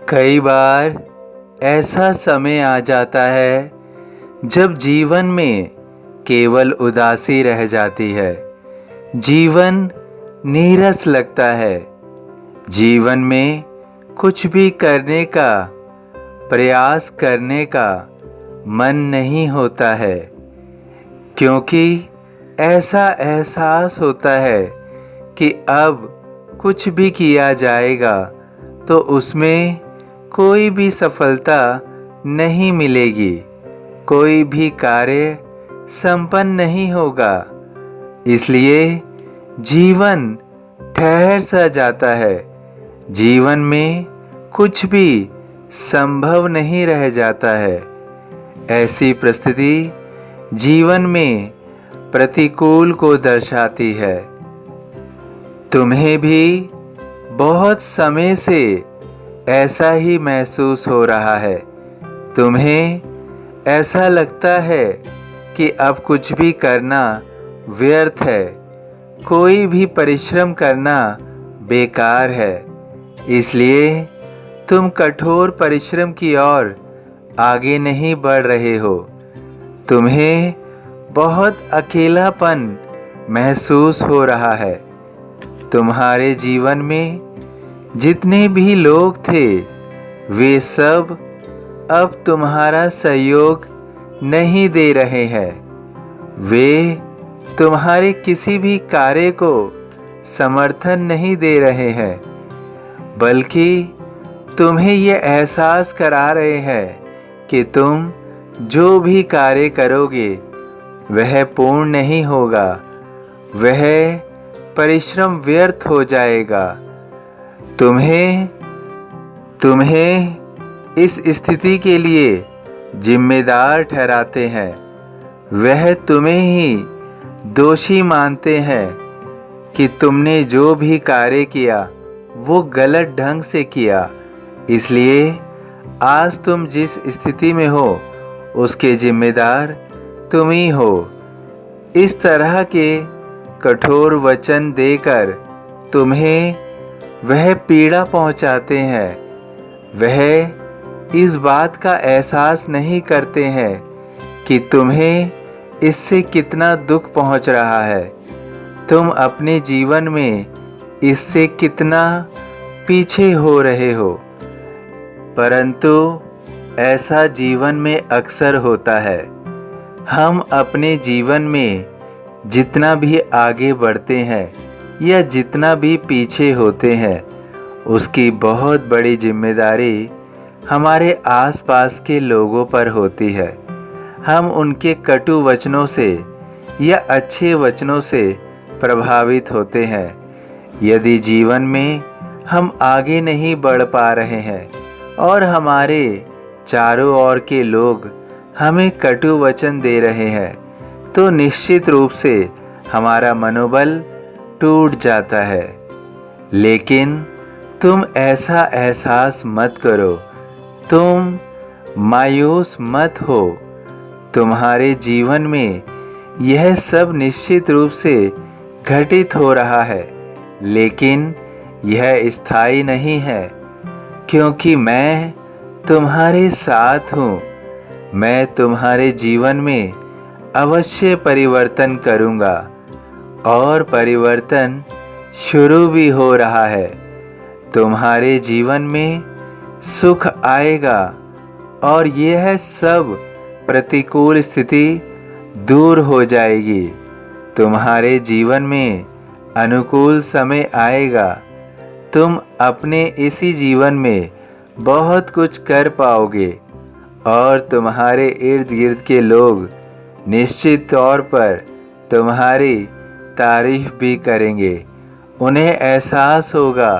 कई बार ऐसा समय आ जाता है जब जीवन में केवल उदासी रह जाती है। जीवन नीरस लगता है। जीवन में कुछ भी करने का, प्रयास करने का मन नहीं होता है, क्योंकि ऐसा एहसास होता है कि अब कुछ भी किया जाएगा तो उसमें कोई भी सफलता नहीं मिलेगी, कोई भी कार्य संपन्न नहीं होगा। इसलिए जीवन ठहर सा जाता है। जीवन में कुछ भी संभव नहीं रह जाता है। ऐसी परिस्थिति जीवन में प्रतिकूल को दर्शाती है। तुम्हें भी बहुत समय से ऐसा ही महसूस हो रहा है। तुम्हें ऐसा लगता है कि अब कुछ भी करना व्यर्थ है, कोई भी परिश्रम करना बेकार है। इसलिए तुम कठोर परिश्रम की ओर आगे नहीं बढ़ रहे हो। तुम्हें बहुत अकेलापन महसूस हो रहा है। तुम्हारे जीवन में जितने भी लोग थे, वे सब अब तुम्हारा सहयोग नहीं दे रहे हैं। वे तुम्हारे किसी भी कार्य को समर्थन नहीं दे रहे हैं, बल्कि तुम्हें यह एहसास करा रहे हैं कि तुम जो भी कार्य करोगे वह पूर्ण नहीं होगा, वह परिश्रम व्यर्थ हो जाएगा। तुम्हें इस स्थिति के लिए जिम्मेदार ठहराते हैं। वह तुम्हें ही दोषी मानते हैं कि तुमने जो भी कार्य किया वो गलत ढंग से किया। इसलिए आज तुम जिस स्थिति में हो उसके जिम्मेदार तुम ही हो। इस तरह के कठोर वचन देकर तुम्हें वह पीड़ा पहुंचाते हैं। वह इस बात का एहसास नहीं करते हैं कि तुम्हें इससे कितना दुख पहुंच रहा है। तुम अपने जीवन में इससे कितना पीछे हो रहे हो। परंतु ऐसा जीवन में अक्सर होता है। हम अपने जीवन में जितना भी आगे बढ़ते हैं या जितना भी पीछे होते हैं, उसकी बहुत बड़ी जिम्मेदारी हमारे आसपास के लोगों पर होती है। हम उनके कटु वचनों से या अच्छे वचनों से प्रभावित होते हैं। यदि जीवन में हम आगे नहीं बढ़ पा रहे हैं और हमारे चारों ओर के लोग हमें कटु वचन दे रहे हैं, तो निश्चित रूप से हमारा मनोबल टूट जाता है। लेकिन तुम ऐसा एहसास मत करो। तुम मायूस मत हो। तुम्हारे जीवन में यह सब निश्चित रूप से घटित हो रहा है, लेकिन यह स्थायी नहीं है, क्योंकि मैं तुम्हारे साथ हूँ। मैं तुम्हारे जीवन में अवश्य परिवर्तन करूँगा और परिवर्तन शुरू भी हो रहा है। तुम्हारे जीवन में सुख आएगा और यह सब प्रतिकूल स्थिति दूर हो जाएगी। तुम्हारे जीवन में अनुकूल समय आएगा। तुम अपने इसी जीवन में बहुत कुछ कर पाओगे और तुम्हारे इर्द गिर्द के लोग निश्चित तौर पर तुम्हारी तारीफ भी करेंगे। उन्हें एहसास होगा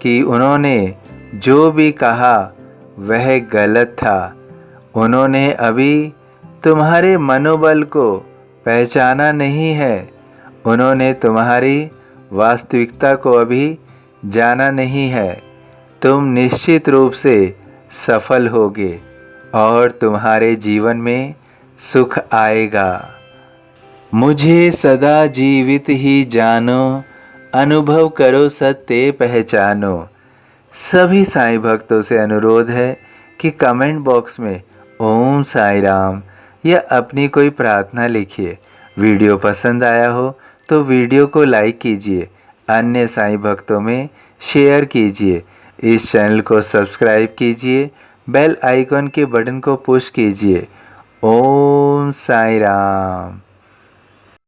कि उन्होंने जो भी कहा वह गलत था। उन्होंने अभी तुम्हारे मनोबल को पहचाना नहीं है। उन्होंने तुम्हारी वास्तविकता को अभी जाना नहीं है। तुम निश्चित रूप से सफल होगे और तुम्हारे जीवन में सुख आएगा। मुझे सदा जीवित ही जानो, अनुभव करो सत्य पहचानो। सभी साईं भक्तों से अनुरोध है कि कमेंट बॉक्स में ओम साई राम या अपनी कोई प्रार्थना लिखिए। वीडियो पसंद आया हो तो वीडियो को लाइक कीजिए, अन्य साईं भक्तों में शेयर कीजिए। इस चैनल को सब्सक्राइब कीजिए, बेल आइकॉन के बटन को पुश कीजिए। ओम साई राम।